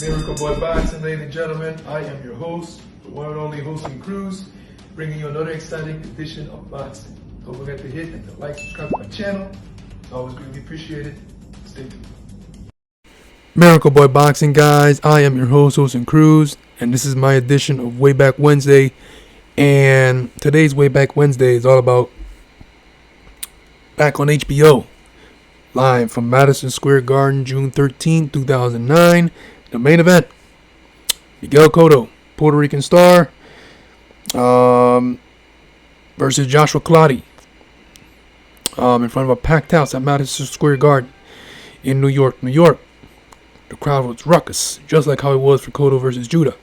Miracle Boy Boxing, ladies and gentlemen. I am your host, the one and only Hosting Cruz, bringing you another exciting edition of boxing. Don't forget to hit and to like, subscribe to my channel. It's always greatly appreciated. Stay tuned. Miracle Boy Boxing, guys. I am your host, Hosting Cruz, and this is my edition of Way Back Wednesday. And today's Way Back Wednesday is all about back on HBO, live from Madison Square Garden, June 13, 2009. The main event, Miguel Cotto, Puerto Rican star, versus Joshua Clottey, in front of a packed house at Madison Square Garden in New York, New York. The crowd was ruckus, just like how it was for Cotto versus Judah.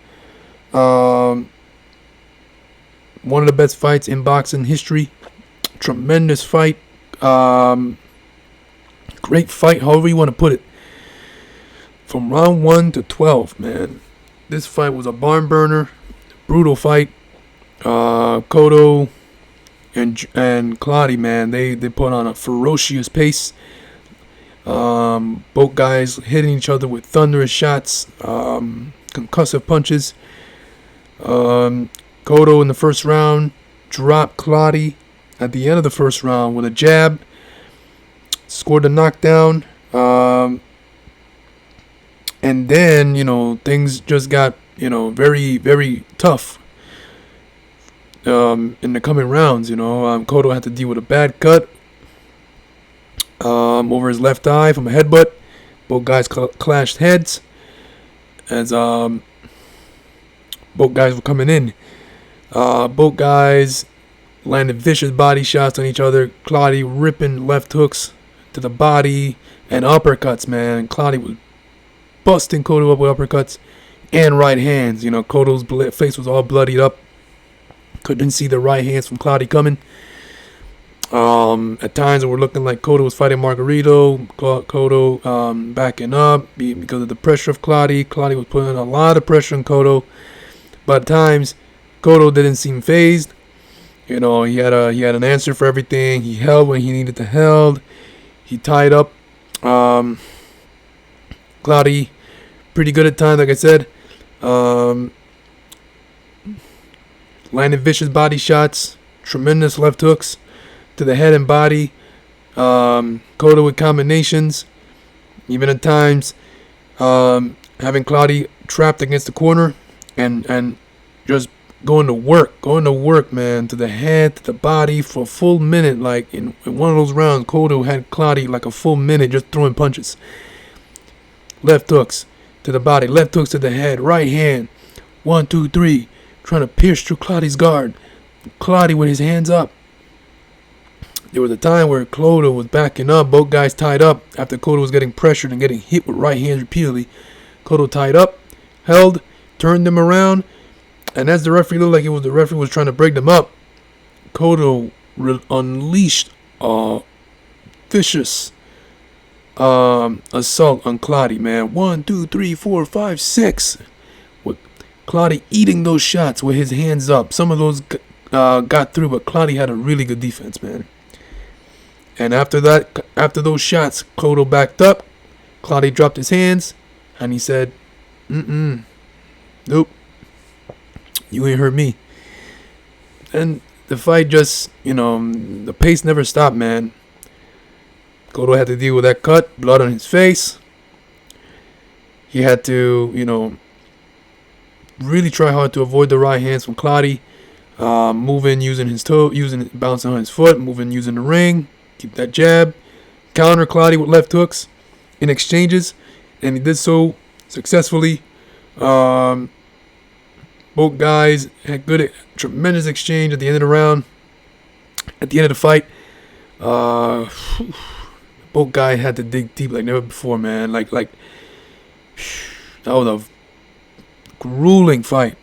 One of the best fights in boxing history. Tremendous fight. Great fight, however you want to put it. From round 1 to 12, man. This fight was a barn burner. Brutal fight. Cotto and Clottey, man, they put on a ferocious pace. Both guys hitting each other with thunderous shots, concussive punches. Cotto in the first round dropped Clottey at the end of the first round with a jab. Scored a knockdown. And then, things just got, very, very tough in the coming rounds. Cotto had to deal with a bad cut over his left eye from a headbutt. Both guys clashed heads as both guys were coming in. Both guys landed vicious body shots on each other. Clottey ripping left hooks to the body and uppercuts, man. Clottey was busting Cotto up with uppercuts and right hands. Cotto's face was all bloodied up. Couldn't see the right hands from Clottey coming. At times it were looking like Cotto was fighting Margarito. Cotto backing up because of the pressure of Clottey. Clottey was putting a lot of pressure on Cotto. But at times Cotto didn't seem phased. He had an answer for everything. He held when he needed to held. He tied up Clottey pretty good at times, like I said. Landed vicious body shots, tremendous left hooks to the head and body. Cotto with combinations, even at times having Clottey trapped against the corner and just going to work, man, to the head, to the body for a full minute. Like in one of those rounds, Cotto had Clottey like a full minute just throwing punches. Left hooks to the body, left hooks to the head, right hand, 1, 2, 3, trying to pierce through Clottey's guard. Clottey with his hands up. There was a time where Cotto was backing up, both guys tied up after Cotto was getting pressured and getting hit with right hands repeatedly. Cotto tied up, held, turned them around, and as the referee looked like the referee was trying to break them up, Cotto unleashed a vicious assault on Clottey, man. 1, 2, 3, 4, 5, 6. With Clottey eating those shots with his hands up. Some of those got through, but Clottey had a really good defense, man. And after those shots, Cotto backed up. Clottey dropped his hands, and he said, nope, you ain't hurt me. And the fight just, the pace never stopped, man. Cotto had to deal with that cut, blood on his face. He had to, really try hard to avoid the right hands from Clottey. Moving, using his toe, bouncing on his foot, moving, using the ring. Keep that jab. Counter Clottey with left hooks in exchanges, and he did so successfully. Both guys had tremendous exchange at the end of the round. At the end of the fight, both guys had to dig deep like never before, man. Like that was a grueling fight.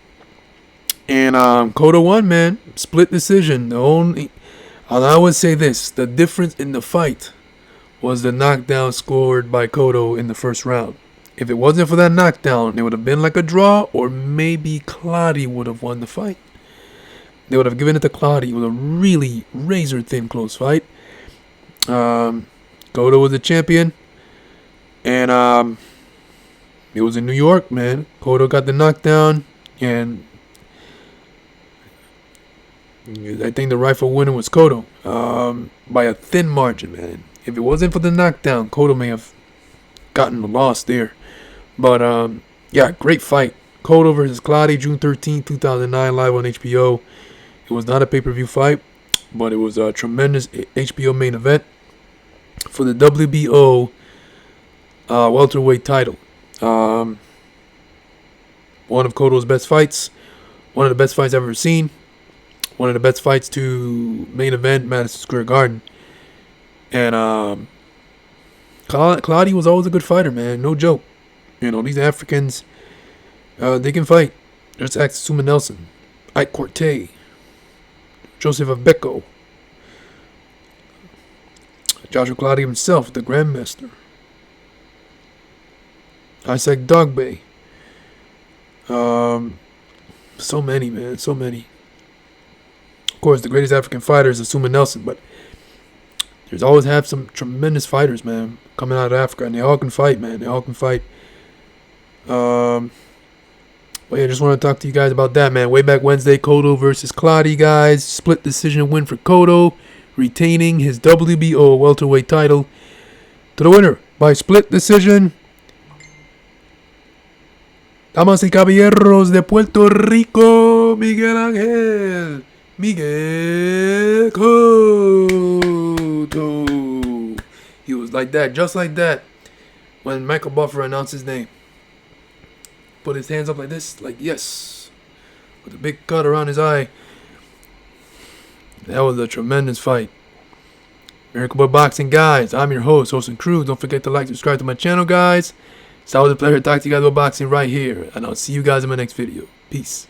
And Cotto won, man. Split decision. And I would say this: the difference in the fight was the knockdown scored by Cotto in the first round. If it wasn't for that knockdown, it would have been like a draw, or maybe Clottey would have won the fight. They would have given it to Clottey. It was a really razor-thin close fight. Cotto was the champion. And It was in New York, man. Cotto got the knockdown, and I think the rightful winner was Cotto, by a thin margin, man. If it wasn't for the knockdown, Cotto may have gotten the loss there. But yeah, great fight. Cotto versus Clottey, June 13, 2009, live on HBO. It was not a pay-per-view fight, but it was a tremendous HBO main event for the WBO welterweight title. One of Cotto's best fights. One of the best fights I've ever seen. One of the best fights to main event Madison Square Garden. And Clottey was always a good fighter, man. No joke. You know, these Africans, they can fight. Just ask Suma Nelson, Ike Corte, Joseph Abeko, Joshua Clottey himself, the Grandmaster, Isaac Dogbe. So many, man. So many. Of course, the greatest African fighter is Suma Nelson, but there's always have some tremendous fighters, man, coming out of Africa, and they all can fight, man. They all can fight. Well, yeah, just want to talk to you guys about that, man. Way back Wednesday, Cotto versus Clottey, guys. Split decision win for Cotto, retaining his WBO welterweight title. To the winner by split decision, damas y caballeros de Puerto Rico, Miguel Ángel, Miguel Cotto. He was like that, just like that, when Michael Buffer announced his name. Put his hands up like this, like yes, with a big cut around his eye. That was a tremendous fight. Miracle Boy Boxing, guys. I'm your host, and crew. Don't forget to like, subscribe to my channel, guys. It's always a pleasure to talk to you guys about boxing right here, and I'll see you guys in my next video. Peace.